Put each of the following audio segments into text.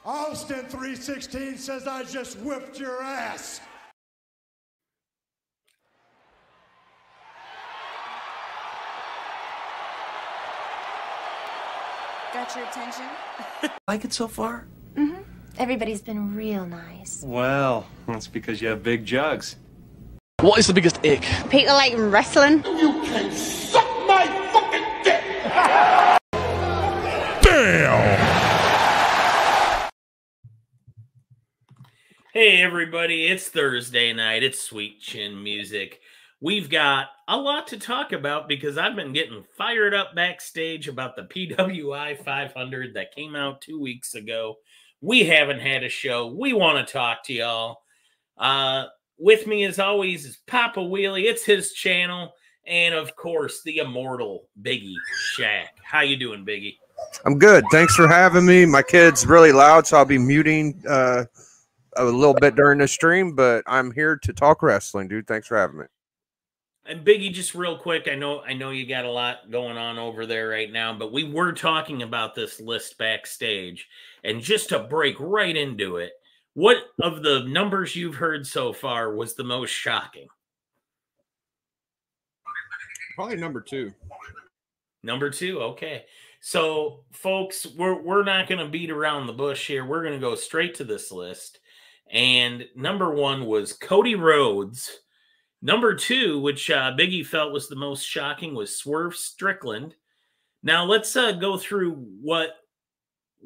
Austin 316 says I just whipped your ass. Got your attention? Like it so far? Mm-hmm. Everybody's been real nice. Well, that's because you have big jugs. What is the biggest ick? People like wrestling. You can suck my fucking dick! Damn! Hey everybody, it's Thursday night. It's Sweet Chin Music. We've got a lot to talk about because I've been getting fired up backstage about the PWI 500 that came out 2 weeks ago. We haven't had a show. We want to talk to y'all. With me, as always, is Papa Wheelie. It's his channel. And, of course, the immortal Biggie Shaq. How you doing, Biggie? I'm good. Thanks for having me. My kid's really loud, so I'll be muting a little bit during the stream, but I'm here to talk wrestling, dude. Thanks for having me. And Biggie, just real quick, I know you got a lot going on over there right now, but we were talking about this list backstage. And just to break right into it, what of the numbers you've heard so far was the most shocking? Probably number two. Number two, okay. So, folks, we're not going to beat around the bush here. We're going to go straight to this list. And number one was Cody Rhodes. Number two, which Biggie felt was the most shocking, was Swerve Strickland. Now, let's go through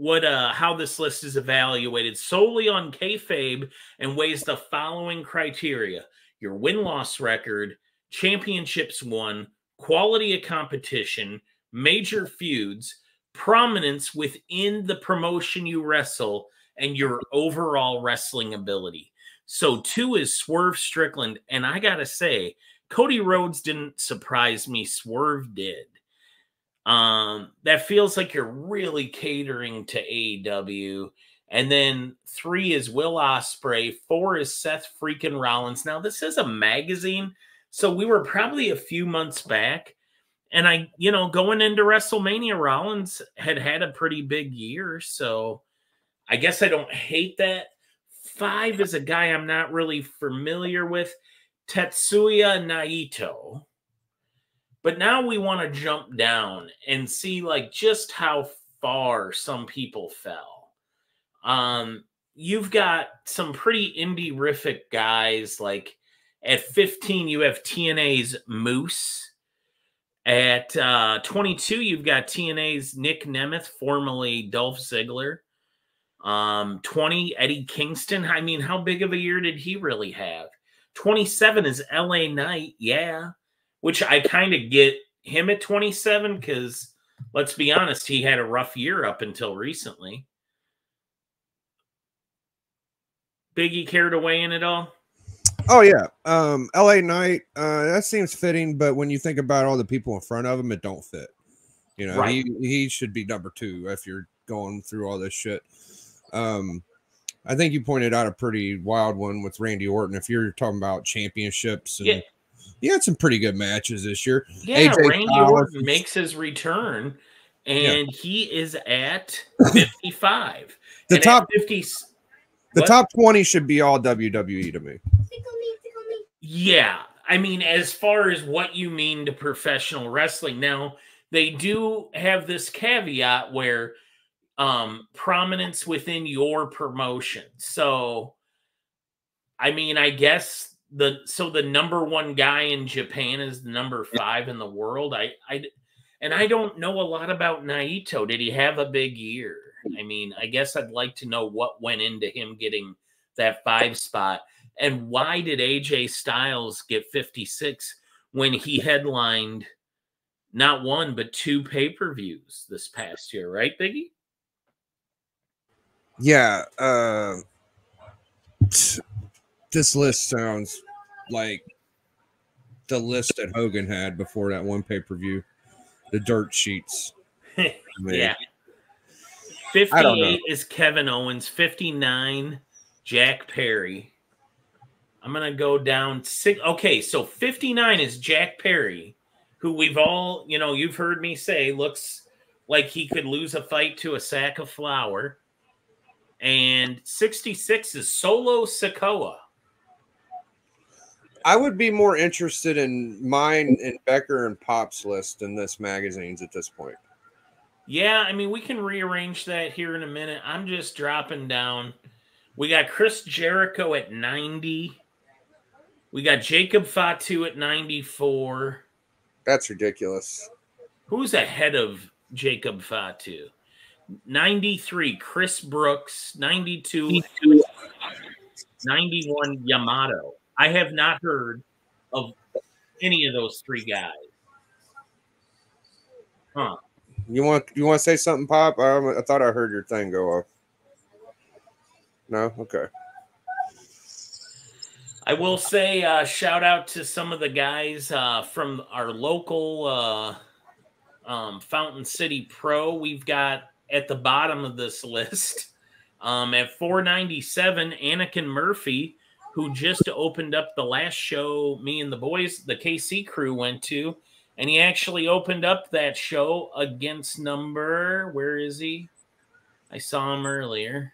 how this list is evaluated solely on kayfabe and weighs the following criteria: your win-loss record, championships won, quality of competition, major feuds, prominence within the promotion you wrestle, and your overall wrestling ability. So 2 is Swerve Strickland, and I gotta say, Cody Rhodes didn't surprise me. Swerve did. That feels like you're really catering to AEW. And then 3 is Will Ospreay. 4 is Seth freaking Rollins. Now, this is a magazine, so we were probably a few months back. And going into WrestleMania, Rollins had a pretty big year, so I guess I don't hate that. 5 is a guy I'm not really familiar with, Tetsuya Naito. But now we want to jump down and see just how far some people fell. You've got some pretty indie-rific guys. Like at 15, you have TNA's Moose. At 22, you've got TNA's Nick Nemeth, formerly Dolph Ziggler. 20, Eddie Kingston. I mean, how big of a year did he really have? 27 is LA Knight, yeah. Which I kind of get him at 27 because, let's be honest, he had a rough year up until recently. Biggie, care to weigh in at all? Oh, yeah. LA Knight, that seems fitting, but when you think about all the people in front of him, it don't fit. You know, right. he should be number 2 if you're going through all this shit. I think you pointed out a pretty wild one with Randy Orton. If you're talking about championships, and he had some pretty good matches this year. Yeah, Randy Orton makes his return, and he is at 55. The top 50. The top 20 should be all WWE to me. Yeah, I mean, as far as what you mean to professional wrestling, now they do have this caveat where prominence within your promotion. So, I mean, I guess the number 1 guy in Japan is the number 5 in the world. I don't know a lot about Naito. Did he have a big year? I mean, I guess I'd like to know what went into him getting that 5 spot. And why did AJ Styles get 56 when he headlined not 1 but 2 pay-per-views this past year, right, Biggie? Yeah, this list sounds like the list that Hogan had before that one pay-per-view, the dirt sheets. Yeah. 58 is Kevin Owens. 59, Jack Perry. I'm going to go down 6. Okay, so 59 is Jack Perry, who we've all, you've heard me say, looks like he could lose a fight to a sack of flour. And 66 is Solo Sikoa. I would be more interested in mine and Becker and Pop's list than this magazine's at this point. Yeah, I mean, we can rearrange that here in a minute. I'm just dropping down. We got Chris Jericho at 90. We got Jacob Fatu at 94. That's ridiculous. Who's ahead of Jacob Fatu? 93, Chris Brooks. 92, 91, Yamato. I have not heard of any of those three guys. Huh. You want to say something, Pop? I thought I heard your thing go off. No? Okay. I will say shout out to some of the guys from our local Fountain City Pro. We've got at the bottom of this list at 497, Anakin Murphy, who just opened up the last show me and the boys, the KC crew, went to. And he actually opened up that show against number, where is he? I saw him earlier.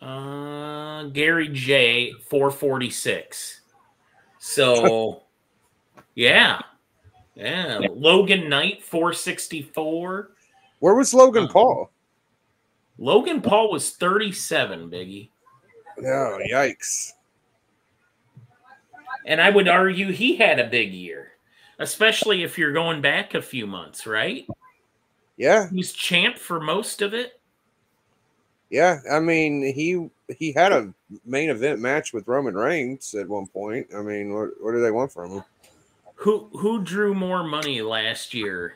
Gary J, 446. So, yeah. Logan Knight, 464. Where was Logan Paul? Logan Paul was 37, Biggie. Oh, yikes. And I would argue he had a big year, especially if you're going back a few months, right? Yeah. He was champ for most of it. Yeah, I mean, he had a main event match with Roman Reigns at one point. I mean, what do they want from him? Who drew more money last year?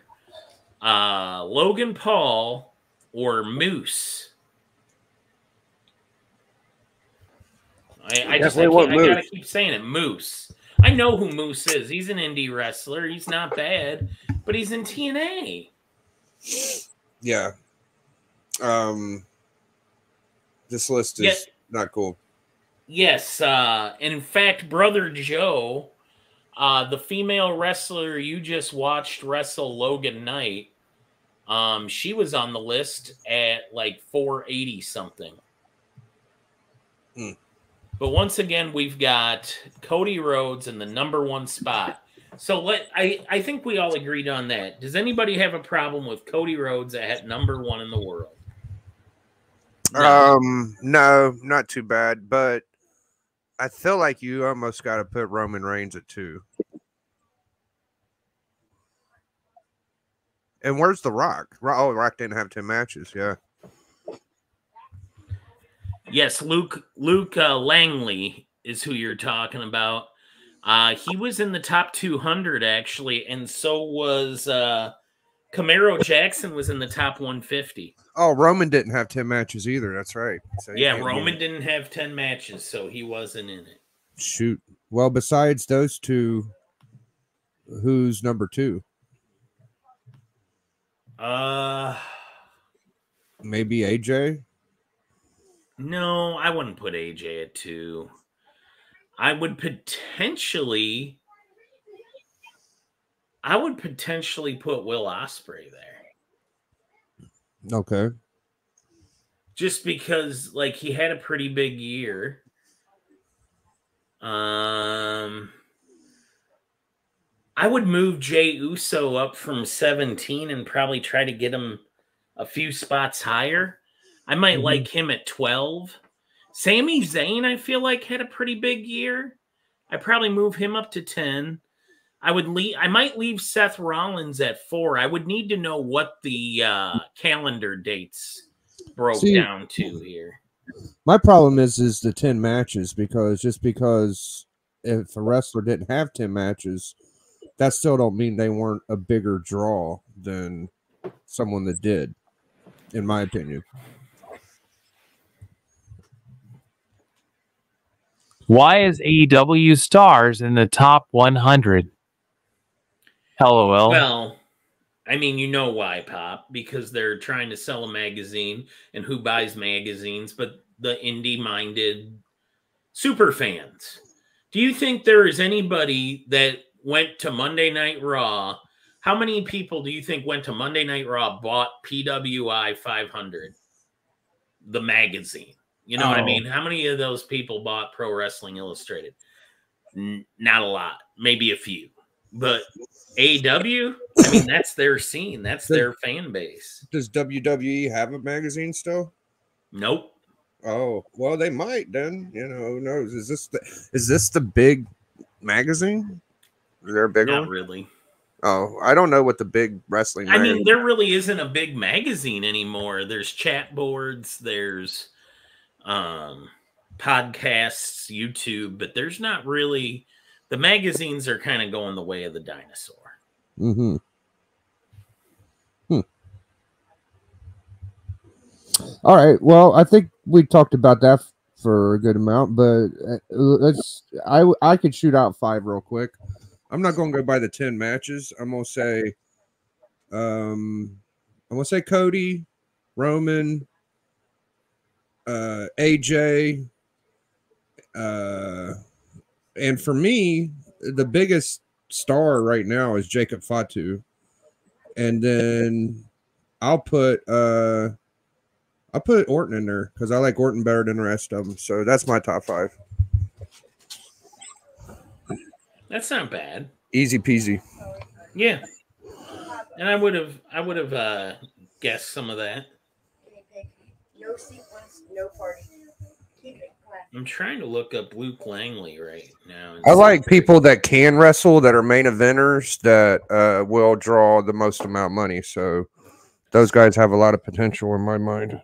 Logan Paul or Moose? I gotta keep saying it. Moose. I know who Moose is. He's an indie wrestler. He's not bad, but he's in TNA. Yeah. This list is not cool. Yes. And in fact, Brother Joe, the female wrestler you just watched wrestle Logan Knight, she was on the list at like 480 something. But once again, we've got Cody Rhodes in the #1 spot. So I think we all agreed on that. Does anybody have a problem with Cody Rhodes at #1 in the world? No, not too bad. But I feel like you almost got to put Roman Reigns at 2. And where's The Rock? Oh, Rock didn't have 10 matches. Yeah. Yes, Luke Langley is who you're talking about. He was in the top 200 actually, and so was Camaro Jackson was in the top 150. Oh, Roman didn't have 10 matches either. That's right. So yeah, Roman didn't have 10 matches, so he wasn't in it. Shoot. Well, besides those two, who's number 2? Maybe AJ? No, I wouldn't put AJ at 2. I would potentially put Will Ospreay there. Okay. Just because, like, he had a pretty big year. I would move Jey Uso up from 17 and probably try to get him a few spots higher. I might like him at 12. Sami Zayn, I feel like, had a pretty big year. I'd probably move him up to 10. I might leave Seth Rollins at 4. I would need to know what the calendar dates broke down to here. My problem is the 10 matches, because if a wrestler didn't have 10 matches, that still don't mean they weren't a bigger draw than someone that did, in my opinion. Why is AEW Stars in the top 100? LOL. Well, I mean, you know why, Pop, because they're trying to sell a magazine, and who buys magazines but the indie-minded super fans. Do you think there is anybody that went to Monday Night Raw? How many people do you think went to Monday Night Raw, bought PWI 500? the magazine. You know what I Oh. mean? How many of those people bought Pro Wrestling Illustrated? Not a lot, maybe a few. But AEW, I mean, that's their scene. That's their fan base. Does WWE have a magazine still? Nope. Oh, well, they might then. You know, who knows? Is this the big magazine? Is there a bigger Not one? really. Oh, I don't know what the big wrestling. I mean, there really isn't a big magazine anymore. There's chat boards, there's podcasts, YouTube, but there's not really. The magazines are kind of going the way of the dinosaur. Mm-hmm. All right. Well, I think we talked about that for a good amount, but let's. I could shoot out 5 real quick. I'm not going to go by the 10 matches. I'm going to say Cody, Roman, AJ, and for me, the biggest star right now is Jacob Fatu, and then I'll put Orton in there because I like Orton better than the rest of them. So that's my top 5. That's not bad. Easy peasy. Yeah. And I would have guessed some of that. No sequence, no party. Keep it quiet. I'm trying to look up Luke Langley right now. I like people that can wrestle, that are main eventers, that will draw the most amount of money. So those guys have a lot of potential in my mind.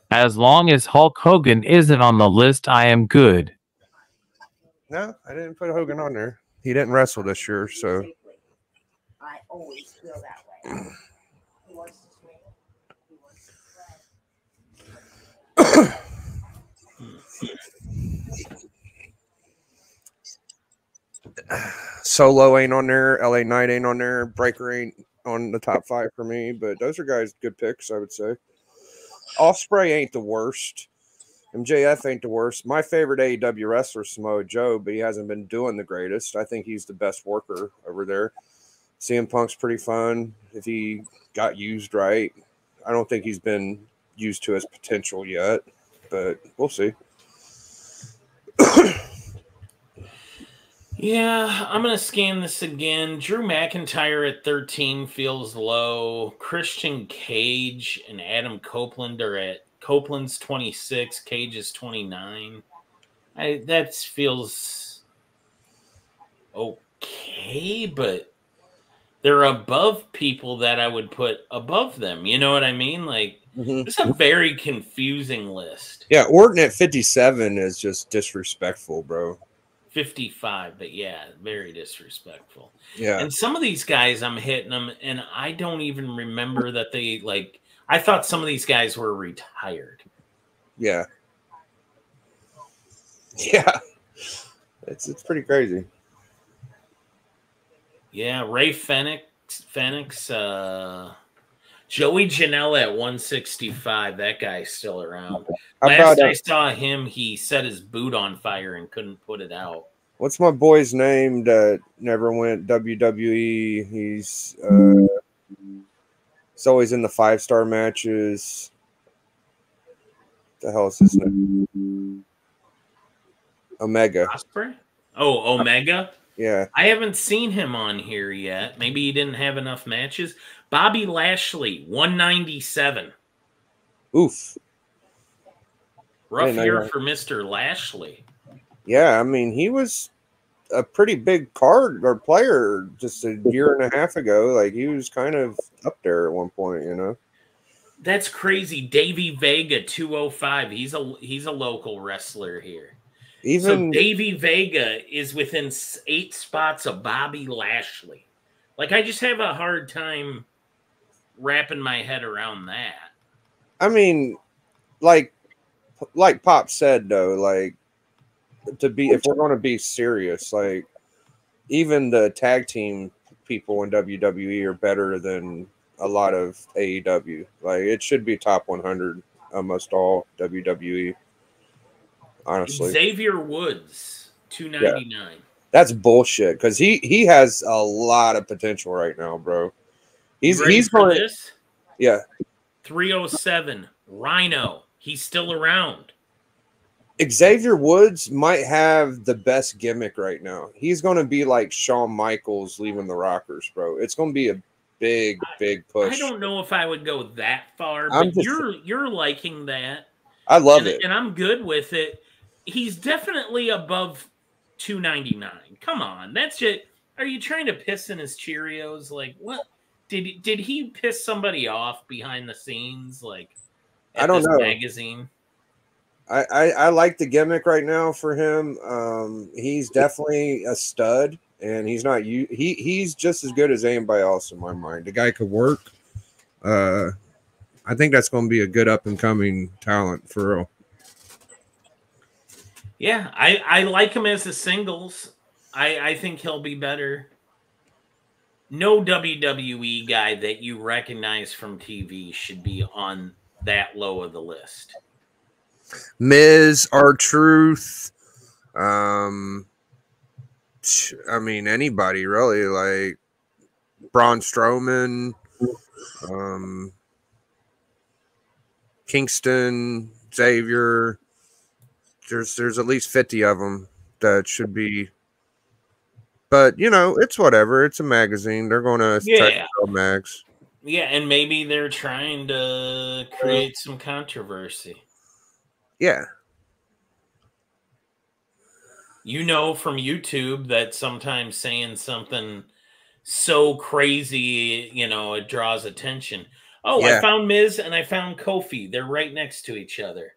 As long as Hulk Hogan isn't on the list, I am good. No, I didn't put Hogan on there. He didn't wrestle this year, so. I always feel that way. He wants to swing. He wants to try. Solo ain't on there. LA Knight ain't on there. Breaker ain't on the top 5 for me, but those are guys good picks, I would say. Ospreay ain't the worst. MJF ain't the worst. My favorite AEW wrestler is Samoa Joe, but he hasn't been doing the greatest. I think he's the best worker over there. CM Punk's pretty fun if he got used right. I don't think he's been used to his potential yet, but we'll see. Yeah, I'm going to scan this again. Drew McIntyre at 13 feels low. Christian Cage and Adam Copeland are at Copeland's 26, Cage is 29. That feels okay, but they're above people that I would put above them. You know what I mean? Like, It's a very confusing list. Yeah, Orton at 57 is just disrespectful, bro. 55, but yeah, very disrespectful. Yeah. And some of these guys, I'm hitting them, and I don't even remember that they, like, I thought some of these guys were retired. Yeah. Yeah. It's pretty crazy. Yeah, Ray Fenix, Joey Janela at 165. That guy's still around. Last I saw him, he set his boot on fire and couldn't put it out. What's my boy's name that never went WWE? He's always in the 5-star matches. What the hell is his name? Omega. Ospreay? Oh, Omega? Yeah. I haven't seen him on here yet. Maybe he didn't have enough matches. Bobby Lashley, 197. Oof. Rough year for Mr. Lashley. Yeah, I mean, he was a pretty big card or player just a year and a half ago. Like, he was kind of up there at one point, you know? That's crazy. Davey Vega, 205. He's a local wrestler here. So Davey Vega is within 8 spots of Bobby Lashley. Like, I just have a hard time wrapping my head around that. I mean, like Pop said, though, like, if we're going to be serious, like, even the tag team people in WWE are better than a lot of AEW. Like, it should be top 100 almost all WWE. Honestly, Xavier Woods, 299. Yeah. That's bullshit because he has a lot of potential right now, bro. He's going this? Yeah. 307, Rhino. He's still around. Xavier Woods might have the best gimmick right now. He's going to be like Shawn Michaels leaving the Rockers, bro. It's going to be a big push. I don't know if I would go that far, I'm but just- you're liking that. I love it. And I'm good with it. He's definitely above 299. Come on. That's just, are you trying to piss in his Cheerios? Like, what? Did he piss somebody off behind the scenes? Like, at I don't this know. magazine? I like the gimmick right now for him. He's definitely a stud, and he's not he's just as good as anybody else in my mind. The guy could work. I think that's going to be a good up and coming talent for real. Yeah, I like him as a singles. I think he'll be better. No WWE guy that you recognize from TV should be on that low of the list. Miz, R-Truth. I mean, anybody really, like Braun Strowman, Kingston, Xavier. There's at least 50 of them that should be. But, you know, it's whatever. It's a magazine. They're going to try to sell mags. Yeah, and maybe they're trying to create some controversy. Yeah. You know from YouTube that sometimes saying something so crazy, you know, it draws attention. Oh, Yeah. I found Miz and I found Kofi. They're right next to each other.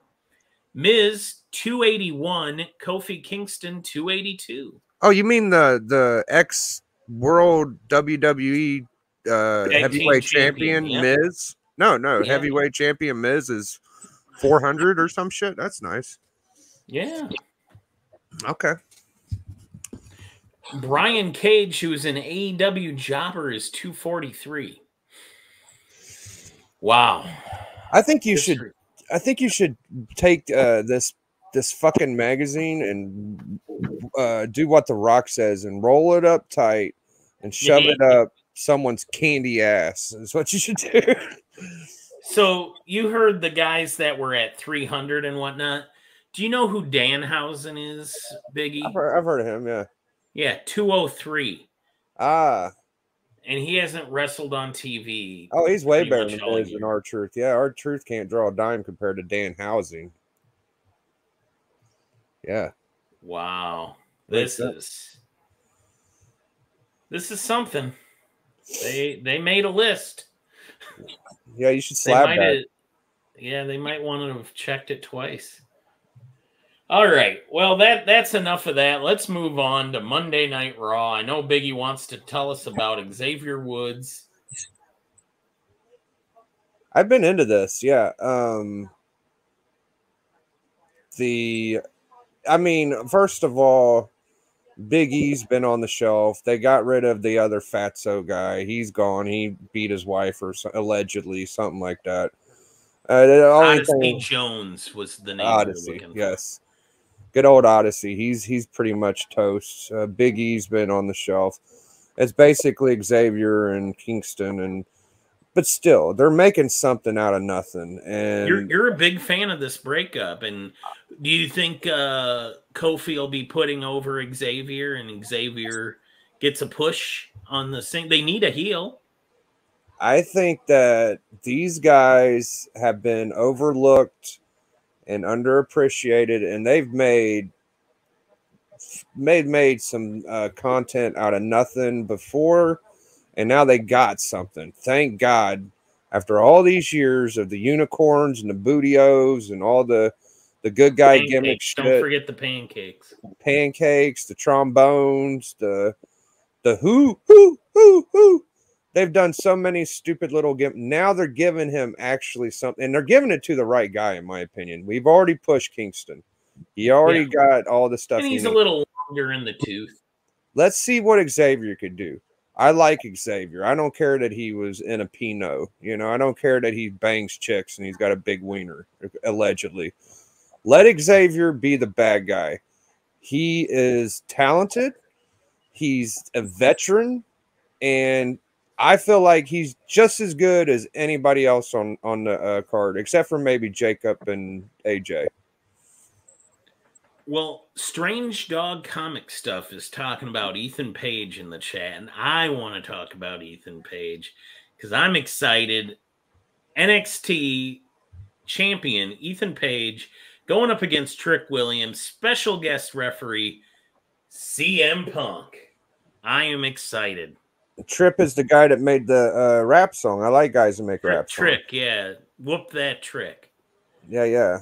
Miz, 281. Kofi Kingston, 282. Oh, you mean the ex-world WWE heavyweight champion yep. Miz? No, Yeah. heavyweight champion Miz is 400 or some shit. That's nice. Yeah. Okay. Brian Cage, who's an AEW jobber, is 243. Wow. I think you should take this fucking magazine and do what The Rock says and roll it up tight and shove it up someone's candy ass is what you should do. So you heard the guys that were at 300 and whatnot. Do you know who Danhausen is, Biggie? I've heard of him, yeah. Yeah, 203. Ah. And he hasn't wrestled on TV. Oh, he's way pretty better much than all Miz year. and R-Truth. Yeah, R-Truth can't draw a dime compared to Dan Housing. Yeah. Wow. Makes This is something. They made a list. Yeah, you should slap that. Yeah, they might want to have checked it twice. All right. Well, that's enough of that. Let's move on to Monday Night Raw. I know Biggie wants to tell us about Xavier Woods. I've been into this, yeah. First of all, Big E's been on the shelf. They got rid of the other fatso guy. He's gone. He beat his wife or allegedly something like that. Odyssey Jones was the name. Odyssey, yes. Good old Odyssey. He's pretty much toast. Big E's been on the shelf. It's basically Xavier and Kingston, but still, they're making something out of nothing. And you're a big fan of this breakup, and do you think Kofi will be putting over Xavier, and Xavier gets a push on the thing? They need a heel. I think that these guys have been overlooked and underappreciated, and they've made some content out of nothing before, and now they got something. Thank God. After all these years of the unicorns and the bootios and all the good guy gimmick shit. Don't forget the pancakes. Pancakes, the trombones, the who. They've done so many stupid little gimmicks. Now they're giving him actually something, and they're giving it to the right guy, in my opinion. We've already pushed Kingston. He already got all the stuff. And he's a little longer in the tooth. Let's see what Xavier could do. I like Xavier. I don't care that he was in a Pinot. You know, I don't care that he bangs chicks and he's got a big wiener, allegedly. Let Xavier be the bad guy. He is talented. He's a veteran, and I feel like he's just as good as anybody else on the card, except for maybe Jacob and AJ. Well, Strange Dog Comic Stuff is talking about Ethan Page in the chat, and I want to talk about Ethan Page because I'm excited. NXT champion Ethan Page going up against Trick Williams, special guest referee CM Punk. I am excited. Trip is the guy that made the rap song. I like guys who make rap songs. Trick, yeah. Whoop that Trick. Yeah.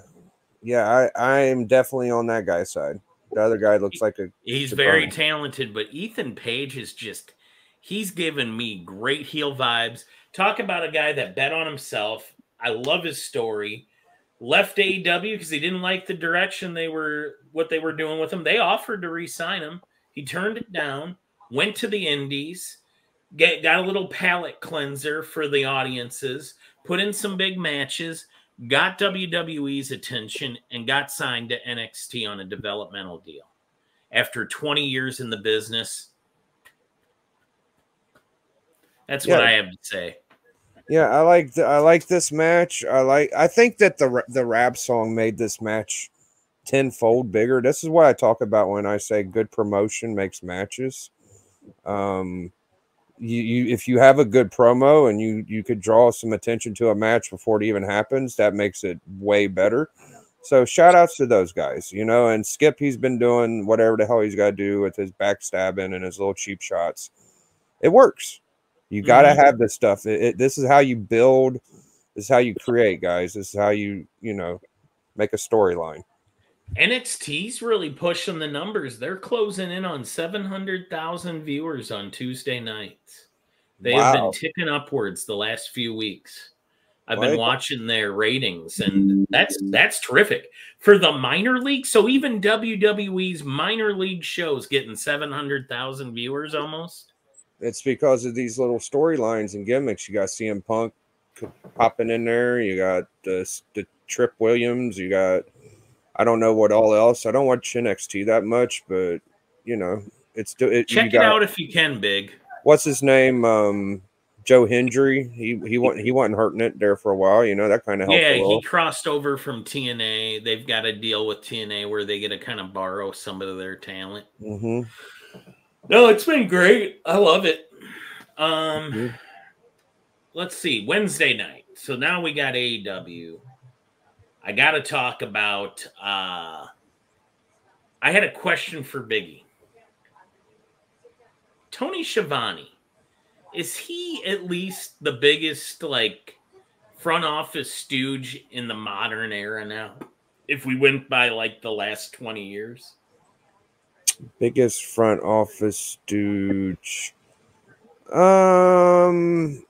I am definitely on that guy's side. The other guy looks like he's very talented, but Ethan Page is just, he's given me great heel vibes. Talk about a guy that bet on himself. I love his story. Left AEW because he didn't like the direction what they were doing with him. They offered to re-sign him. He turned it down, went to the Indies, got a little palate cleanser for the audiences, put in some big matches, got WWE's attention, and got signed to NXT on a developmental deal. After 20 years in the business, that's what I have to say. Yeah, I like this match. I think that the rap song made this match tenfold bigger. This is what I talk about when I say good promotion makes matches. If you have a good promo and you could draw some attention to a match before it even happens, that makes it way better. So shout outs to those guys, you know, and Skip, he's been doing whatever the hell he's got to do with his backstabbing and his little cheap shots. It works. You got to have this stuff. This is how you build. This is how you create, guys. This is how you make a storyline. NXT's really pushing the numbers. They're closing in on 700,000 viewers on Tuesday nights. They have been ticking upwards the last few weeks. I've been watching their ratings, and that's terrific for the minor league. So even WWE's minor league shows getting 700,000 viewers almost. It's because of these little storylines and gimmicks. You got CM Punk popping in there. You got the Trip Williams. You got, I don't know what all else. I don't watch NXT that much, but you know, check it out if you can. Big. What's his name? Joe Hendry. He wasn't hurting it there for a while. You know, that kind of helped. Yeah, he crossed over from TNA. They've got a deal with TNA where they get to kind of borrow some of their talent. Mm-hmm. No, it's been great. I love it. Let's see. Wednesday night. So now we got AEW. I got to talk about. I had a question for Biggie. Tony Schiavone. Is he at least the biggest like front office stooge in the modern era now? If we went by like the last 20 years. Biggest front office stooge.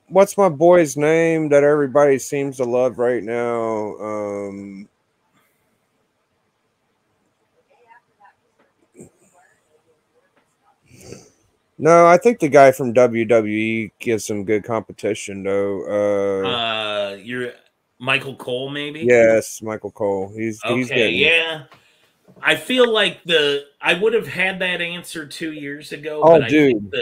What's my boy's name that everybody seems to love right now? No, I think the guy from WWE gives some good competition, though. You're Michael Cole, maybe? Yes, Michael Cole. He's getting. Yeah. I feel like I would have had that answer 2 years ago. Oh, but dude.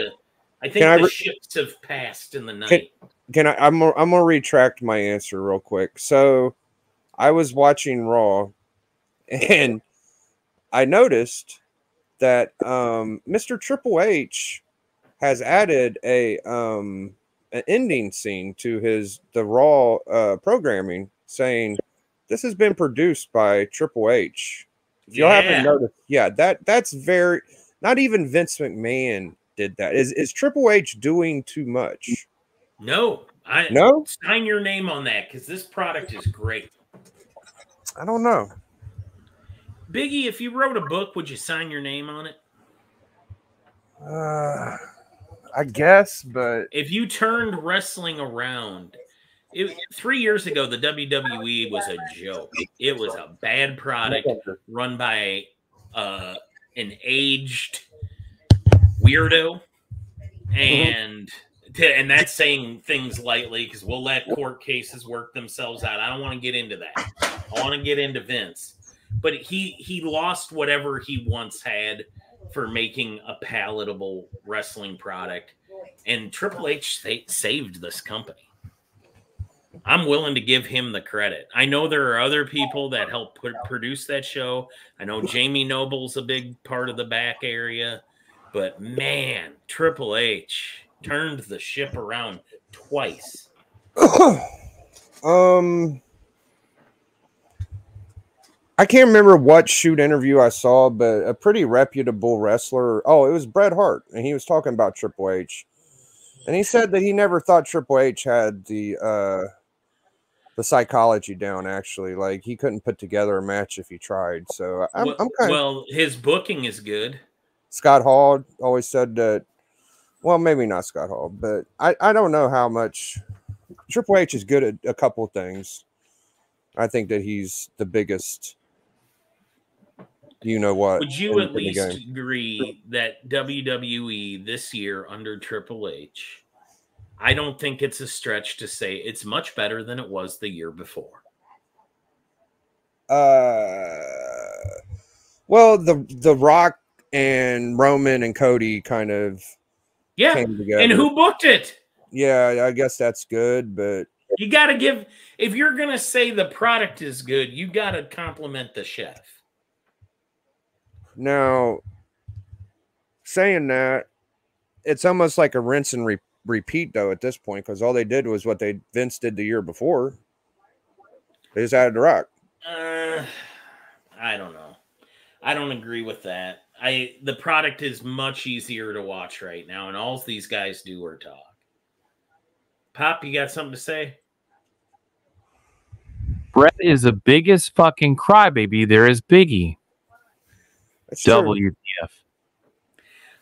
I think the ships have passed in the night. I'm gonna retract my answer real quick. So, I was watching Raw, and I noticed that Mr. Triple H has added an ending scene to the Raw programming, saying this has been produced by Triple H. If you haven't noticed, that's very, not even Vince McMahon did that. Is Triple H doing too much? No. No? Sign your name on that because this product is great. I don't know. Biggie, if you wrote a book, would you sign your name on it? I guess, but if you turned wrestling around, 3 years ago, the WWE was a joke. It was a bad product run by an aged weirdo, and that's saying things lightly because we'll let court cases work themselves out. I don't want to get into that. I want to get into Vince, but he lost whatever he once had for making a palatable wrestling product. And Triple H saved this company. I'm willing to give him the credit. I know there are other people that helped produce that show. I know Jamie Noble's a big part of the back area. But, man, Triple H turned the ship around twice. I can't remember what shoot interview I saw, but a pretty reputable wrestler. Oh, it was Bret Hart, and he was talking about Triple H, and he said that he never thought Triple H had the psychology down. Actually, like he couldn't put together a match if he tried. So I'm kind of his booking is good. Scott Hall always said that. Well, maybe not Scott Hall, but I don't know how much Triple H is good at a couple of things. I think that he's the biggest. You know what? Would you at least agree that WWE this year under Triple H, I don't think it's a stretch to say it's much better than it was the year before? Well, the Rock and Roman and Cody kind of came together. And who booked it? Yeah, I guess that's good, but you got to give, if you're going to say the product is good, you got to compliment the chef. Now, saying that, it's almost like a rinse and repeat, though, at this point, because all they did was what Vince did the year before. They just added The Rock. I don't know. I don't agree with that. The product is much easier to watch right now, and all these guys do are talk. Pop, you got something to say? Bret is the biggest fucking crybaby there is. Biggie. WTF.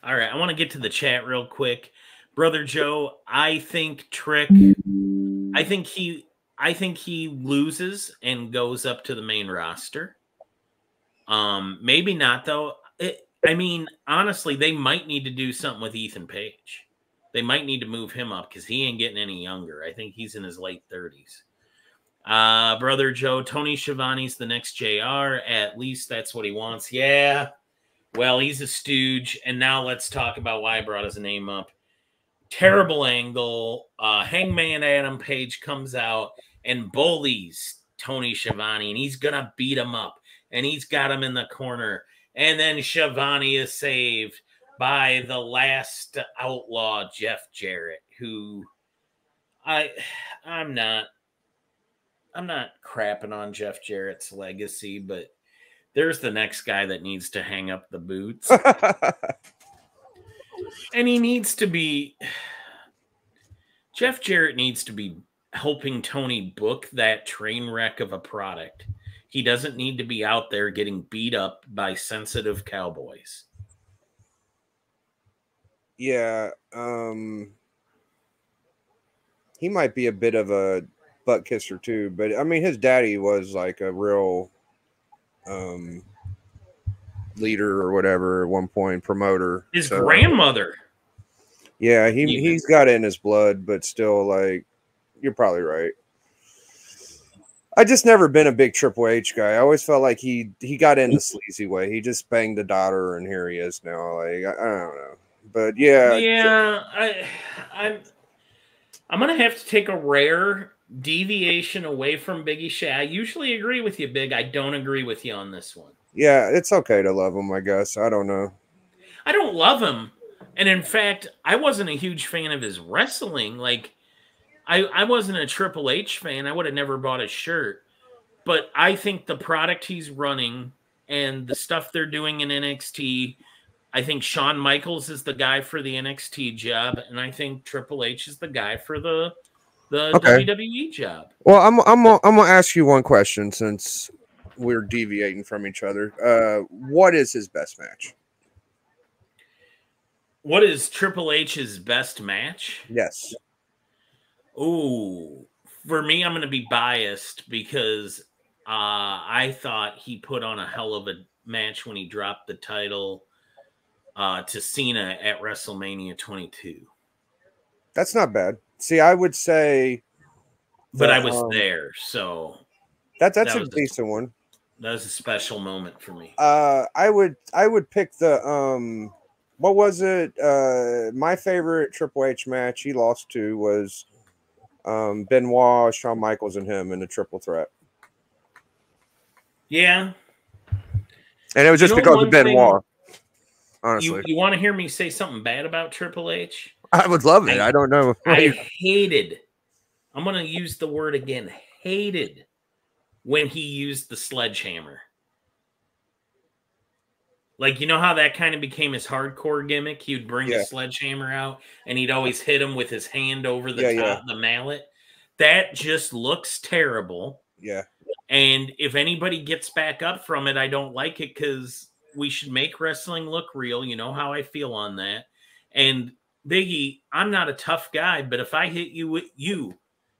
All right, I want to get to the chat real quick. Brother Joe, I think he loses and goes up to the main roster. Maybe not though. I mean, honestly, they might need to do something with Ethan Page. They might need to move him up because he ain't getting any younger. I think he's in his late 30s. Brother Joe, Tony Schiavone's the next JR. At least that's what he wants. Yeah. Well, he's a stooge. And now let's talk about why I brought his name up. Terrible angle. Hangman Adam Page comes out and bullies Tony Schiavone, and he's going to beat him up. And he's got him in the corner. And then Schiavone is saved by the last outlaw, Jeff Jarrett, who I'm not crapping on Jeff Jarrett's legacy, but there's the next guy that needs to hang up the boots. And he needs to be Jeff Jarrett needs to be helping Tony book that train wreck of a product. He doesn't need to be out there getting beat up by sensitive cowboys. Yeah, he might be a bit of a butt kisser too, but I mean, his daddy was like a real leader or whatever at one point, promoter. His grandmother. Yeah, he's got it in his blood, but still, like, you're probably right. I just never been a big Triple H guy. I always felt like he got in the sleazy way. He just banged the daughter, and here he is now. Like, I don't know, but yeah, I'm gonna have to take a rare deviation away from Big E. I usually agree with you, Big. I don't agree with you on this one. Yeah, it's okay to love him, I guess. I don't know. I don't love him, and in fact, I wasn't a huge fan of his wrestling. Like, I wasn't a Triple H fan. I would have never bought his shirt. But I think the product he's running and the stuff they're doing in NXT, I think Shawn Michaels is the guy for the NXT job, and I think Triple H is the guy for the WWE job. Well, I'm gonna ask you one question since we're deviating from each other. What is his best match? What is Triple H's best match? Yes. Ooh, for me, I'm going to be biased because I thought he put on a hell of a match when he dropped the title to Cena at WrestleMania 22. That's not bad. See, I would say, but I was there, so that's a decent one. That was a special moment for me. I would pick the what was it? My favorite Triple H match he lost to was Benoit, Shawn Michaels, and him in the triple threat. Yeah. And it was just because of Benoit. Honestly, you want to hear me say something bad about Triple H? I would love it. I don't know. I hated. I'm going to use the word again. Hated when he used the sledgehammer. Like, you know how that kind of became his hardcore gimmick? He would bring the sledgehammer out, and he'd always hit him with his hand over the top, the mallet. That just looks terrible. Yeah. And if anybody gets back up from it, I don't like it because we should make wrestling look real. You know how I feel on that. And Biggie, I'm not a tough guy, but if I hit you with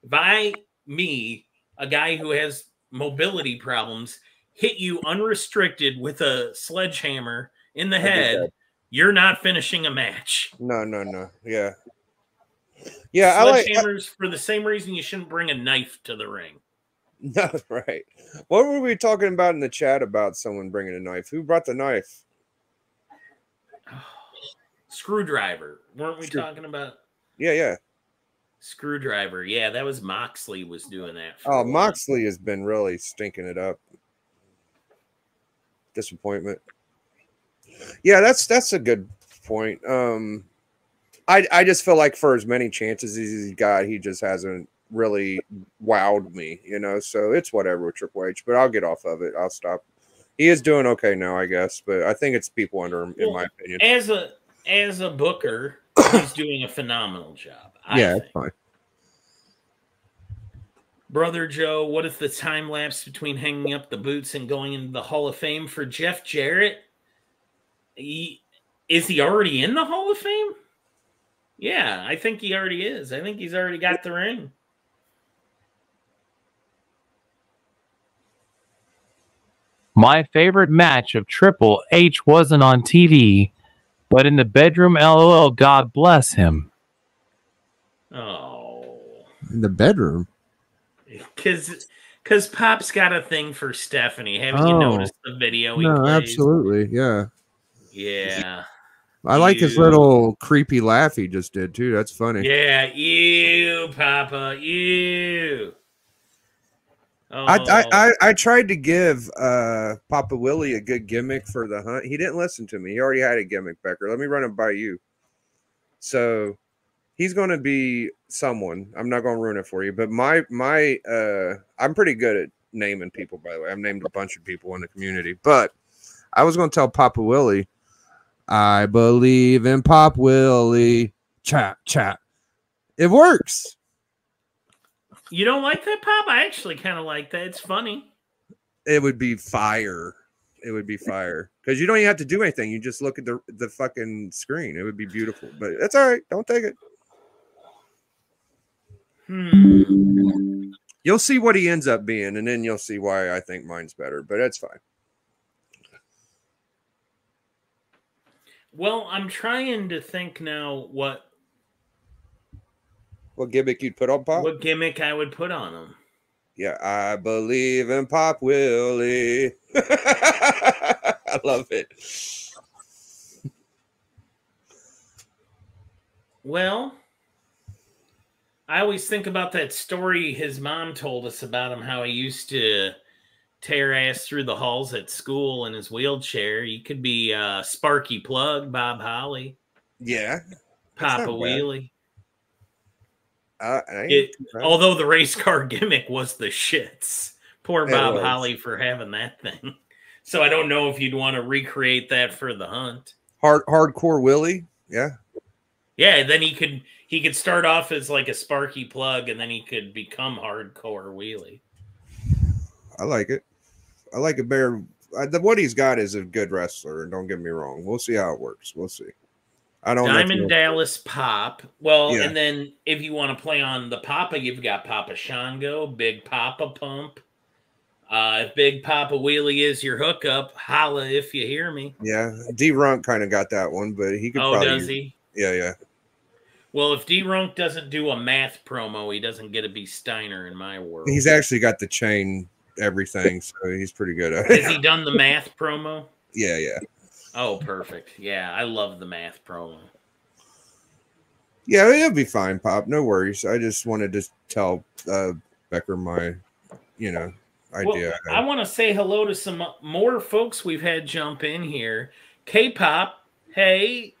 a guy who has mobility problems, hit you unrestricted with a sledgehammer in the head, you're not finishing a match. No. Yeah. Yeah. Sledgehammers for the same reason you shouldn't bring a knife to the ring. No, right. What were we talking about in the chat about someone bringing a knife? Who brought the knife? Screwdriver. Weren't we talking about? Yeah. Screwdriver. Yeah, that was Moxley was doing that. Oh, Moxley has been really stinking it up. Disappointment. Yeah, that's a good point. I just feel like for as many chances as he's got, he just hasn't really wowed me, you know. So it's whatever with Triple H, but I'll get off of it. I'll stop. He is doing okay now, I guess, but I think it's people under him, in my opinion. As a booker, he's doing a phenomenal job. I think. Fine. Brother Joe, what if the time lapse between hanging up the boots and going into the Hall of Fame for Jeff Jarrett? Is he already in the Hall of Fame? Yeah, I think he already is. I think he's already got the ring. My favorite match of Triple H wasn't on TV, but in the bedroom, LOL, God bless him. Oh. In the bedroom? Because Pop's got a thing for Stephanie. Haven't you noticed the video he plays? Absolutely, yeah. Yeah. I like his little creepy laugh he just did, too. That's funny. Yeah, you, Papa, you. Oh. I tried to give Papa Willie a good gimmick for the hunt. He didn't listen to me. He already had a gimmick, Becker. Let me run it by you. So he's going to be someone. I'm not going to ruin it for you, but I'm pretty good at naming people, by the way. I've named a bunch of people in the community, but I was going to tell Papa Willie, I believe in Pop Willie. Chat. It works. You don't like that, Pop? I actually kind of like that. It's funny. It would be fire. It would be fire. Because you don't even have to do anything. You just look at the fucking screen. It would be beautiful. But that's all right. Don't take it. You'll see what he ends up being, and then you'll see why I think mine's better. But that's fine. Well, I'm trying to think now what gimmick you'd put on Pop? What gimmick I would put on him. Yeah, I believe in Pop Willie. I love it. Well, I always think about that story his mom told us about him, how he used to tear ass through the halls at school in his wheelchair. You could be Sparky Plug, Bob Holly. Yeah. Papa Wheelie. Right. Although the race car gimmick was the shits. Poor Bob Holly for having that thing. So I don't know if you'd want to recreate that for the hunt. Hardcore Willie. Yeah. Yeah, then he could start off as like a Sparky Plug, and then he could become Hardcore Wheelie. I like it. I like it better. What he's got is a good wrestler, and don't get me wrong. We'll see how it works. We'll see. I don't Diamond Dallas Pop. Well, yeah. And then if you want to play on the Papa, you've got Papa Shango, Big Papa Pump. If Big Papa Wheelie is your hookup, holla if you hear me. Yeah, D-Runk kind of got that one, but he could probably... does he? Yeah. Well, if D-Runk doesn't do a math promo, he doesn't get to be Steiner in my world. He's actually got the chain everything, so he's pretty good at it. Has he done the math promo? Yeah. Oh, perfect. Yeah, I love the math promo. Yeah, it'll be fine, Pop. No worries. I just wanted to tell Becker my, idea. Well, I want to say hello to some more folks we've had jump in here. K-pop, hey,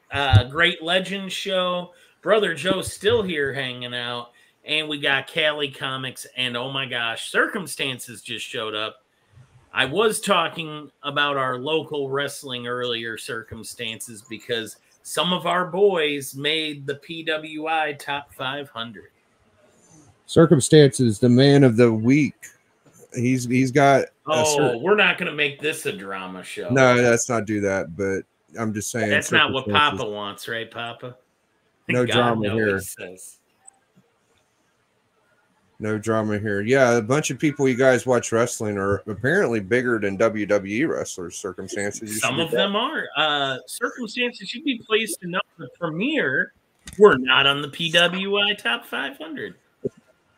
Great Legends Show, Brother Joe's still here hanging out, and we got Cali Comics, and oh my gosh, Circumstances just showed up. I was talking about our local wrestling earlier, Circumstances, because some of our boys made the PWI Top 500. Circumstances, the man of the week. He's got. We're not going to make this a drama show. No, let's not do that. But I'm just saying that's not what Papa wants, right, Papa? No drama here. No drama here. Yeah, a bunch of people you guys watch wrestling are apparently bigger than WWE wrestlers. Circumstances. Some of them are. Circumstances should be placed enough the premiere. We're not on the PWI Top 500.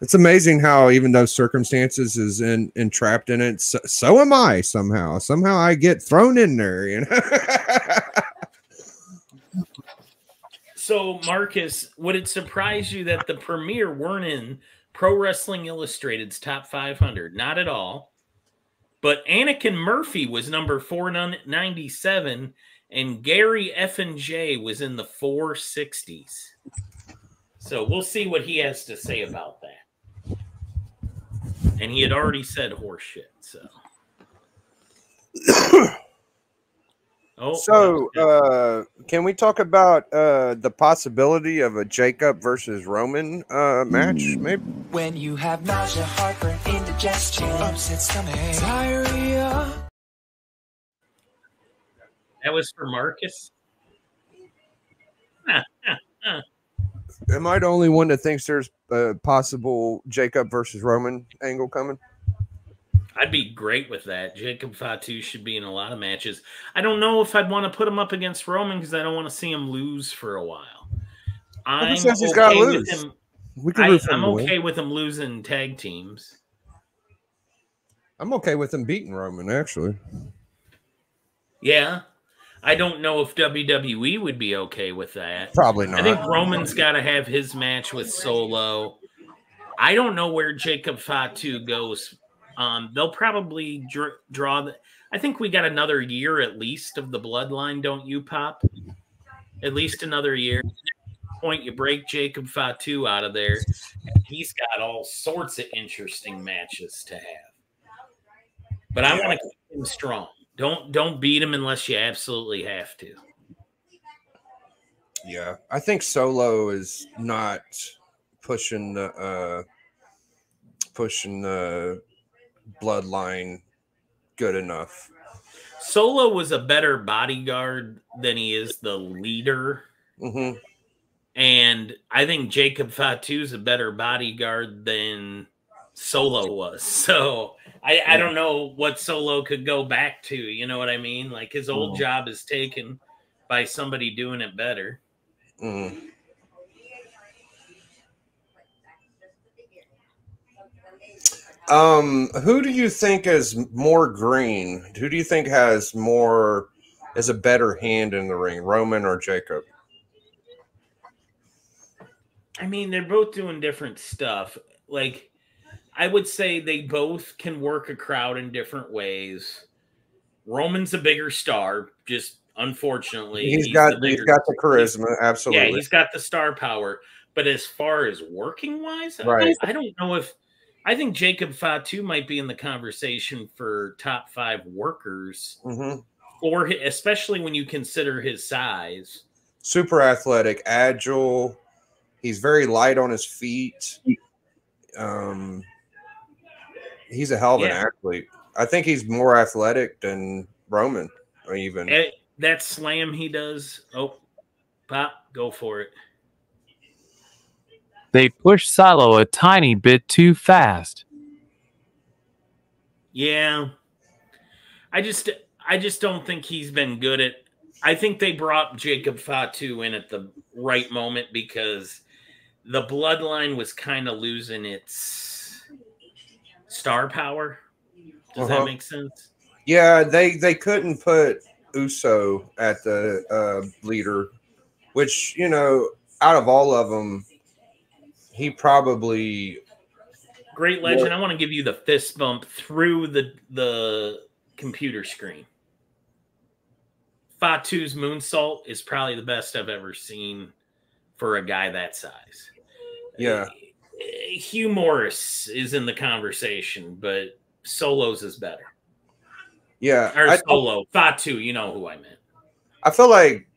It's amazing how even though Circumstances is entrapped in it, so am I somehow. Somehow I get thrown in there, you know. So, Marcus, would it surprise you that the premiere weren't in Pro Wrestling Illustrated's Top 500? Not at all. But Anakin Murphy was number 497, and Gary F&J was in the 460s. So we'll see what he has to say about that. And he had already said horse shit, so. Can we talk about the possibility of a Jacob versus Roman match, maybe? When you have nausea, heartburn, indigestion, upset stomach, diarrhea. That was for Marcus? Am I the only one that thinks there's a possible Jacob versus Roman angle coming? I'd be great with that. Jacob Fatu should be in a lot of matches. I don't know if I'd want to put him up against Roman because I don't want to see him lose for a while. I'm says he's got to lose? I'm okay with him losing tag teams. I'm okay with him beating Roman, actually. Yeah. I don't know if WWE would be okay with that. Probably not. I think Roman's got to have his match with Solo. I don't know where Jacob Fatu goes. They'll probably draw. I think we got another year at least of the bloodline, don't you, Pop? At least another year. At the point you break Jacob Fatu out of there, he's got all sorts of interesting matches to have. But I want to keep him strong. Don't beat him unless you absolutely have to. Yeah, I think Solo is not pushing the bloodline good enough. Solo was a better bodyguard than he is the leader. Mm-hmm. And I think Jacob Fatu is a better bodyguard than Solo was. So I don't know what Solo could go back to. You know what I mean? Like his old job is taken by somebody doing it better. Mm. Who do you think is more green? Who do you think is a better hand in the ring, Roman or Jacob? I mean, they're both doing different stuff. Like, I would say they both can work a crowd in different ways. Roman's a bigger star, just unfortunately. He's got the charisma, absolutely. Yeah, he's got the star power. But as far as working wise, right. I don't know if I think Jacob Fatu might be in the conversation for top 5 workers, or especially when you consider his size. Super athletic, agile. He's very light on his feet. He's a hell of an athlete. I think he's more athletic than Roman, or even that slam he does. Oh, Pop, go for it. They push Silo a tiny bit too fast. Yeah. I just don't think he's been good at. I think they brought Jacob Fatu in at the right moment because the bloodline was kind of losing its star power. Does that make sense? Yeah, they couldn't put Uso at the leader, which, you know, out of all of them, he probably Great Legend. I want to give you the fist bump through the computer screen. Fatu's moonsault is probably the best I've ever seen for a guy that size. Yeah. Hugh Morris is in the conversation, but Solo's is better. Yeah. Or Solo. Fatu, you know who I meant. I feel like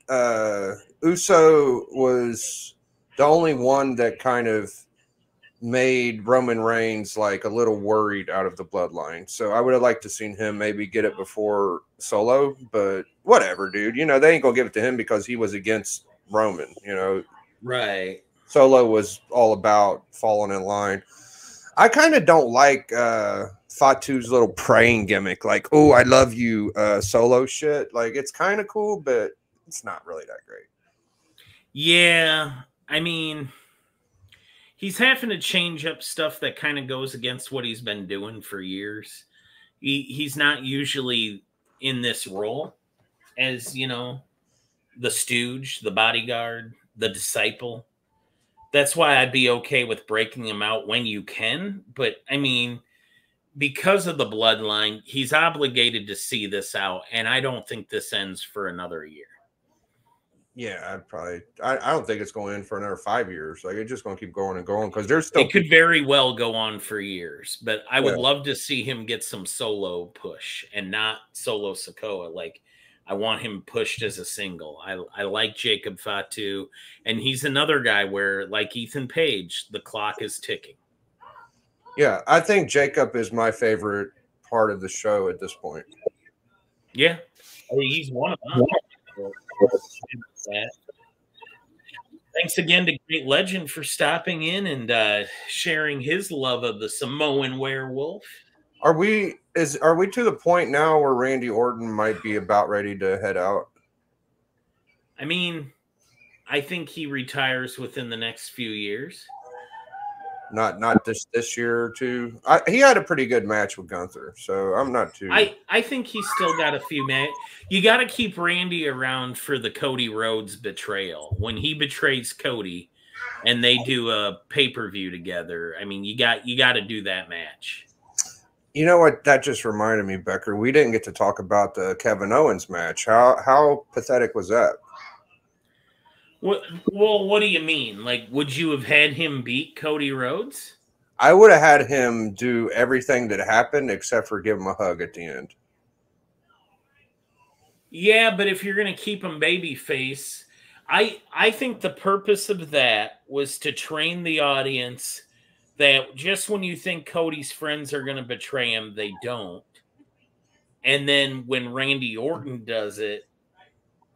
Uso was the only one that kind of made Roman Reigns like a little worried out of the bloodline. So I would have liked to seen him maybe get it before Solo, but whatever, dude. You know, they ain't gonna give it to him because he was against Roman, you know. Right. Solo was all about falling in line. I kind of don't like Fatu's little praying gimmick, like, oh, I love you, Solo shit. Like, it's kind of cool, but it's not really that great. Yeah, I mean, he's having to change up stuff that kind of goes against what he's been doing for years. He's not usually in this role as, you know, the stooge, the bodyguard, the disciple. That's why I'd be okay with breaking him out when you can. But, I mean, because of the bloodline, he's obligated to see this out. And I don't think this ends for another year. Yeah, I don't think it's going in for another 5 years. Like, it's just going to keep going and going because there's still. It could very well go on for years, but I would love to see him get some solo push and not Solo Sikoa. Like, I want him pushed as a single. I like Jacob Fatu, and he's another guy where, like Ethan Page, the clock is ticking. Yeah, I think Jacob is my favorite part of the show at this point. Yeah, I mean, he's one of them. Thanks again to Great Legend for stopping in and sharing his love of the Samoan werewolf. Are we to the point now where Randy Orton might be about ready to head out? I mean, I think he retires within the next few years. Not this year or two. He had a pretty good match with Gunther, so I'm not too. I think he's still got a few minutes. You got to keep Randy around for the Cody Rhodes betrayal. When he betrays Cody, and they do a pay-per-view together. I mean, you got to do that match. You know what? That just reminded me, Becker. We didn't get to talk about the Kevin Owens match. How pathetic was that? What do you mean? Like, would you have had him beat Cody Rhodes? I would have had him do everything that happened except for give him a hug at the end. Yeah, but if you're going to keep him babyface, I think the purpose of that was to train the audience that just when you think Cody's friends are going to betray him, they don't. And then when Randy Orton does it,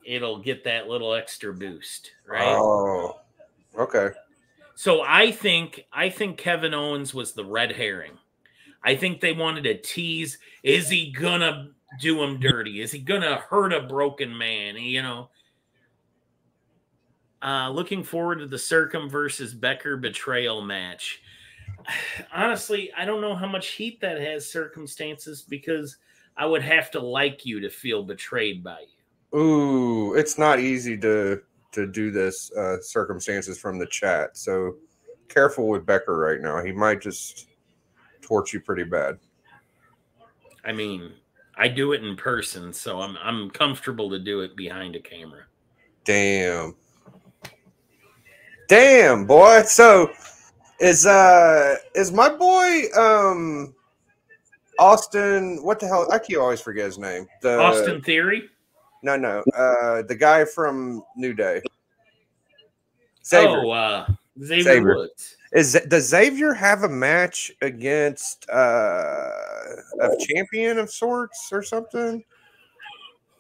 it'll get that little extra boost, right? Oh, okay. So I think Kevin Owens was the red herring. I think they wanted to tease, is he going to do him dirty? Is he going to hurt a broken man? You know, looking forward to the Circum versus Becker betrayal match. Honestly, I don't know how much heat that has, Circumstances, because I would have to like you to feel betrayed by you. Ooh, it's not easy to do this, Circumstances, from the chat. So careful with Becker right now. He might just torch you pretty bad. I mean, I do it in person, so I'm comfortable to do it behind a camera. Damn, boy. So is my boy Austin? What the hell? I keep always forget his name. Austin Theory? No. The guy from New Day. Xavier. Oh, Xavier Woods. Does Xavier have a match against a champion of sorts or something?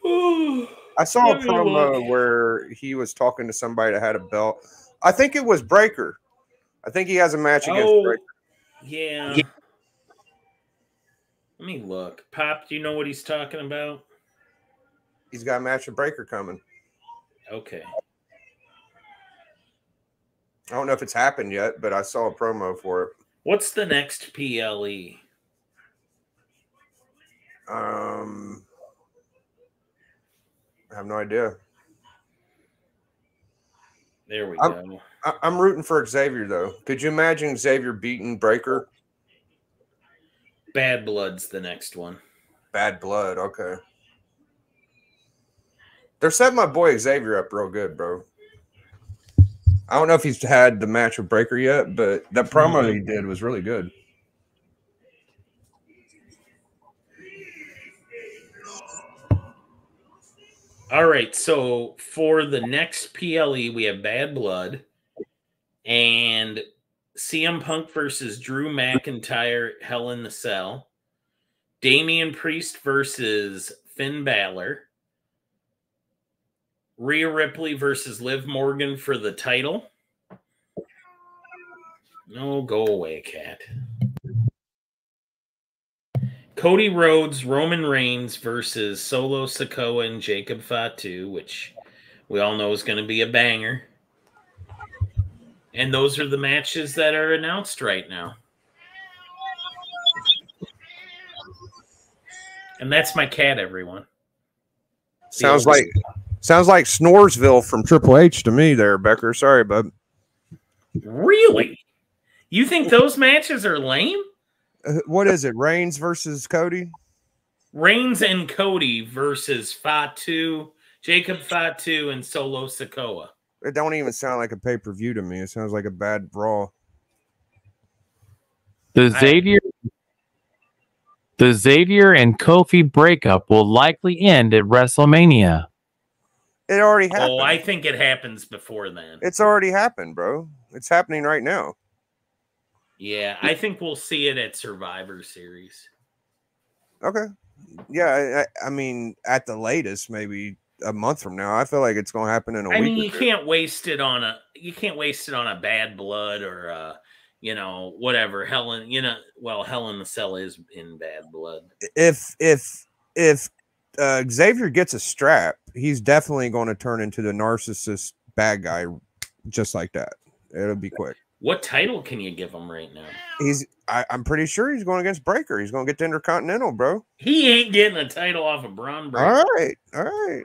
I saw a promo where he was talking to somebody that had a belt. I think it was Breaker. I think he has a match against Breaker. Yeah. Let me look. Pop, do you know what he's talking about? He's got a match with Breaker coming. Okay. I don't know if it's happened yet, but I saw a promo for it. What's the next PLE? I have no idea. There we go. I'm rooting for Xavier though. Could you imagine Xavier beating Breaker? Bad Blood's the next one. Bad Blood. Okay. They're setting my boy Xavier up real good, bro. I don't know if he's had the match with Breaker yet, but that promo he did was really good. All right, so for the next PLE, we have Bad Blood and CM Punk versus Drew McIntyre, Hell in the Cell. Damian Priest versus Finn Balor. Rhea Ripley versus Liv Morgan for the title. No, go away, cat. Cody Rhodes, Roman Reigns versus Solo Sikoa and Jacob Fatu, which we all know is going to be a banger. And those are the matches that are announced right now. And that's my cat, everyone. Sounds like Snoresville from Triple H to me there, Becker. Sorry, bud. Really? You think those matches are lame? What is it? Reigns versus Cody? Reigns and Cody versus Fatu, Jacob Fatu, and Solo Sikoa. It don't even sound like a pay-per-view to me. It sounds like a bad brawl. The Xavier and Kofi breakup will likely end at WrestleMania. It already happened. Oh, I think it happens before then. It's already happened, bro. It's happening right now. Yeah, I think we'll see it at Survivor Series. Okay. Yeah, I mean, at the latest, maybe a month from now. I feel like it's going to happen in a week. I mean, you can't waste it on a Bad Blood or whatever. Hell in the Cell is in Bad Blood. If Xavier gets a strap, he's definitely going to turn into the narcissist bad guy, just like that. It'll be quick. What title can you give him right now? I'm pretty sure he's going against Breaker. He's going to get the Intercontinental, bro. He ain't getting a title off of Braun Breaker. All right.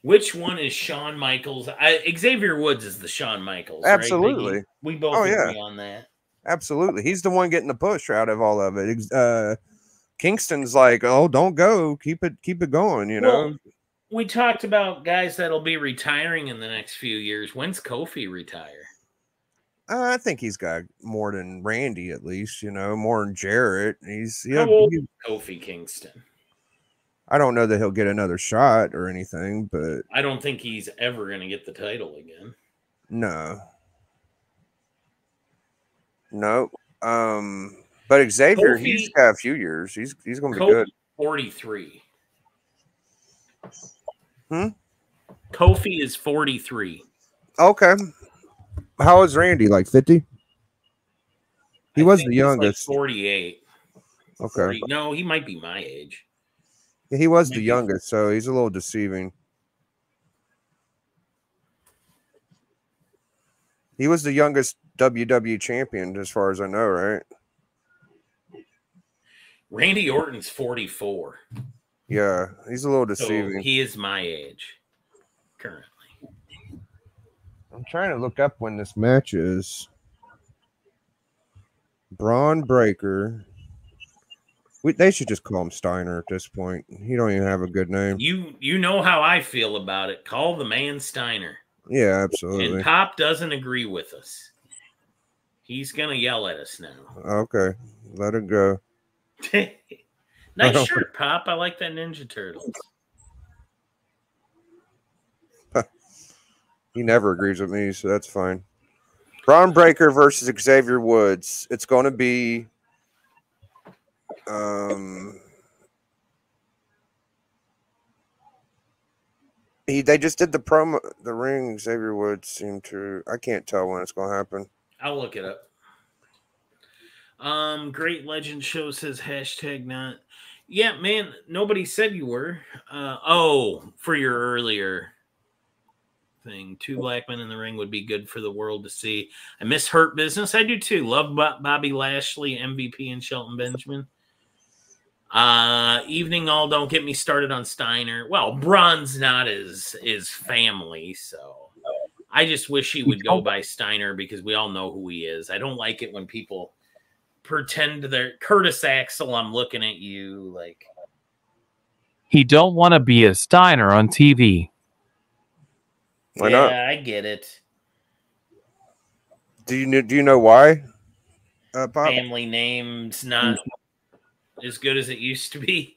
Which one is Shawn Michaels? Xavier Woods is the Shawn Michaels. Absolutely. Right? We both agree on that. Absolutely. He's the one getting the push out of all of it. Kingston's like, oh, don't go. Keep it going, you know? Well, we talked about guys that'll be retiring in the next few years. When's Kofi retire? I think he's got more than Randy, at least, more than Jarrett. How old is Kofi Kingston? I don't know that he'll get another shot or anything, but I don't think he's ever going to get the title again. No. But Xavier, he's got a few years. He's going to be good. 43. Kofi is 43. Okay. How is Randy? Like 50? He was the youngest. Like 48. Okay. 40. No, he might be my age. He was the youngest, so he's a little deceiving. He was the youngest WWE champion, as far as I know, right? Randy Orton's 44. Yeah, he's a little deceiving. So he is my age currently. I'm trying to look up when this match is. Braun Breaker. They should just call him Steiner at this point. He don't even have a good name. You know how I feel about it. Call the man Steiner. Yeah, absolutely. And Pop doesn't agree with us. He's going to yell at us now. Okay. Let it go. Nice shirt, Pop. I like that Ninja Turtles. He never agrees with me, so that's fine. Braun Breaker versus Xavier Woods. It's going to be they just did the promo, the ring. Xavier Woods seemed to. I can't tell when it's going to happen. I'll look it up. Great Legend Show says #not. Yeah, man, nobody said you were. For your earlier thing, 2 black men in the ring would be good for the world to see. I miss Hurt Business. I do too. Love Bobby Lashley, MVP, and Shelton Benjamin. Evening all, don't get me started on Steiner. Well, Braun's not his family, so I just wish he would go by Steiner because we all know who he is. I don't like it when people pretend they're Curtis Axel. I'm looking at you like He don't want to be a Steiner on TV. Why not? Yeah, I get it. Do you know why? Pop? Family name's not as good as it used to be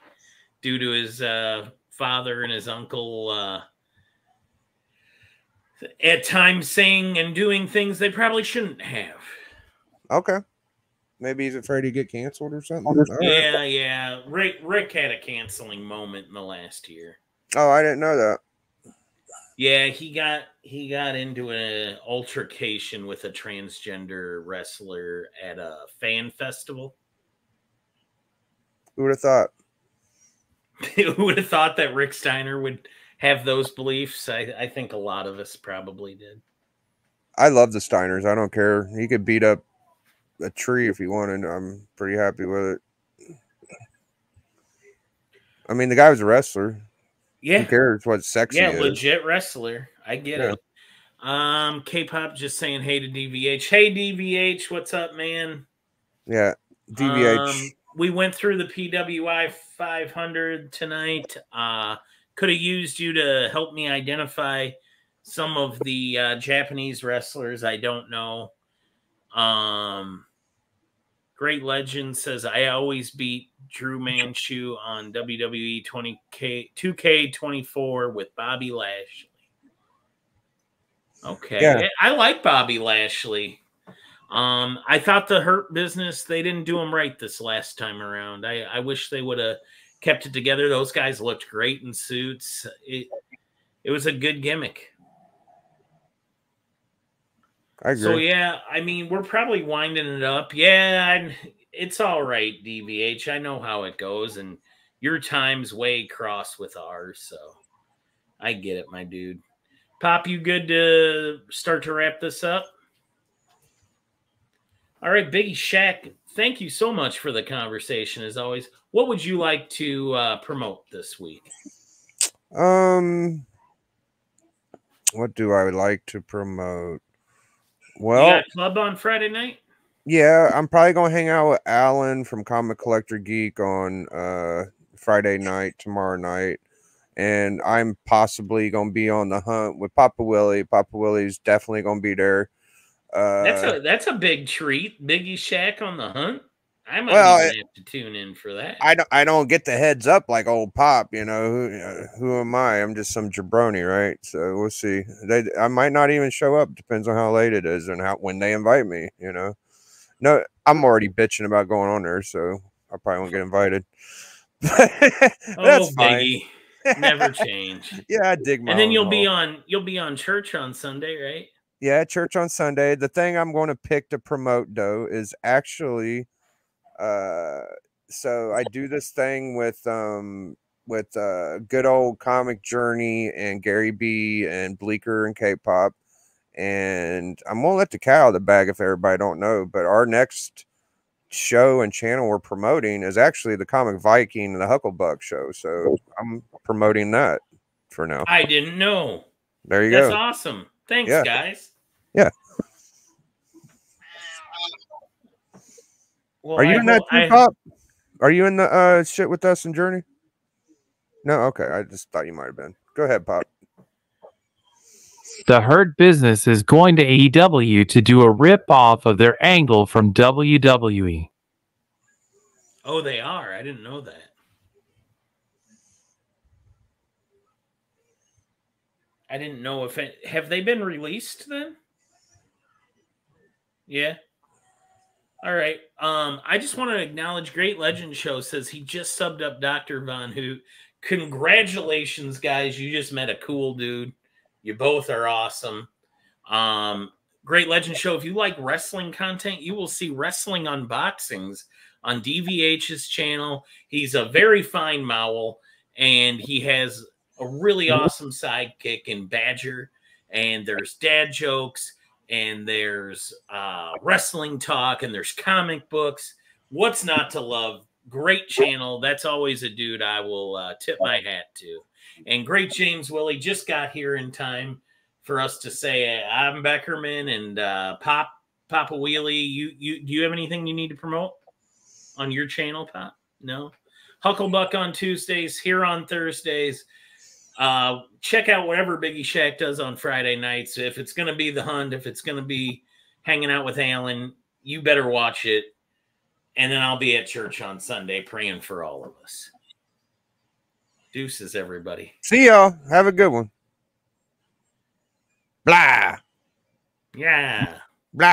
due to his father and his uncle at times saying and doing things they probably shouldn't have. Okay. Maybe he's afraid to get canceled or something. Yeah, yeah. Rick had a canceling moment in the last year. Oh, I didn't know that. Yeah, he got into an altercation with a transgender wrestler at a fan festival. Who would have thought? Who would have thought that Rick Steiner would have those beliefs? I think a lot of us probably did. I love the Steiners. I don't care. He could beat up a tree if he wanted. I'm pretty happy with it. I mean, the guy was a wrestler. Yeah. Who cares what sex he is? Legit wrestler. I get it. K-pop just saying hey to DVH. Hey DVH, what's up, man? Yeah. DVH. We went through the PWI 500 tonight. Could have used you to help me identify some of the Japanese wrestlers I don't know. Great Legend says, I always beat Drew Manchu on WWE 2K24 with Bobby Lashley. Okay. Yeah. I like Bobby Lashley. I thought the Hurt Business, they didn't do him right this last time around. I wish they would have kept it together. Those guys looked great in suits. It was a good gimmick. I agree. So, yeah, I mean, we're probably winding it up. Yeah, it's all right, DVH. I know how it goes, and your time's way cross with ours, so I get it, my dude. Pop, you good to start to wrap this up? All right, Biggie Shaq, thank you so much for the conversation, as always. What would you like to promote this week? What do I like to promote? Well, you got a club on Friday night? Yeah, I'm probably gonna hang out with Alan from Comic Collector Geek on Friday night, tomorrow night, and I'm possibly gonna be on the hunt with Papa Willie. Papa Willie's definitely gonna be there. That's a big treat. Biggie Shaq on the hunt. I might even have to tune in for that. I don't get the heads up like old Pop, you know. Who am I? I'm just some jabroni, right? So we'll see. I might not even show up. Depends on how late it is and when they invite me, you know. No, I'm already bitching about going on there, so I probably won't get invited. That's Biggie, never change. Yeah, I dig my. And then you'll be on church on Sunday, right? Yeah, church on Sunday. The thing I'm going to pick to promote though is actually. So I do this thing with good old Comic Journey and Gary B and Bleecker and K-pop, and I'm gonna let the cat out of the bag if everybody don't know, but our next show and channel we're promoting is actually the Comic Viking and the Hucklebuck show, so I'm promoting that for now. I didn't know. There you go. That's awesome. Thanks, guys. Yeah. Well, are you in that Pop? Are you in the shit with us and Journey? No, okay. I just thought you might have been. Go ahead, Pop. The Hurt Business is going to AEW to do a rip-off of their angle from WWE. Oh, they are? I didn't know that. I didn't know if have they been released then? Yeah. All right. I just want to acknowledge Great Legend Show says he just subbed up Dr. Von Hoot. Congratulations, guys. You just met a cool dude. You both are awesome. Great Legend Show, if you like wrestling content, you will see wrestling unboxings on DVH's channel. He's a very fine mowl, and he has a really awesome sidekick in Badger, and there's dad jokes, and there's wrestling talk, and there's comic books. What's not to love great channel. That's always a dude I will tip my hat to. And great James Willie just got here in time for us to say I'm Beckerman and Papa Wheelie. You do you have anything you need to promote on your channel, Pop? No? Hucklebuck on Tuesdays, here on Thursdays. Check out whatever Biggie Shack does on Friday nights. If it's going to be The Hunt, if it's going to be hanging out with Alan, you better watch it. And then I'll be at church on Sunday praying for all of us. Deuces, everybody. See y'all. Have a good one. Blah. Yeah. Blah.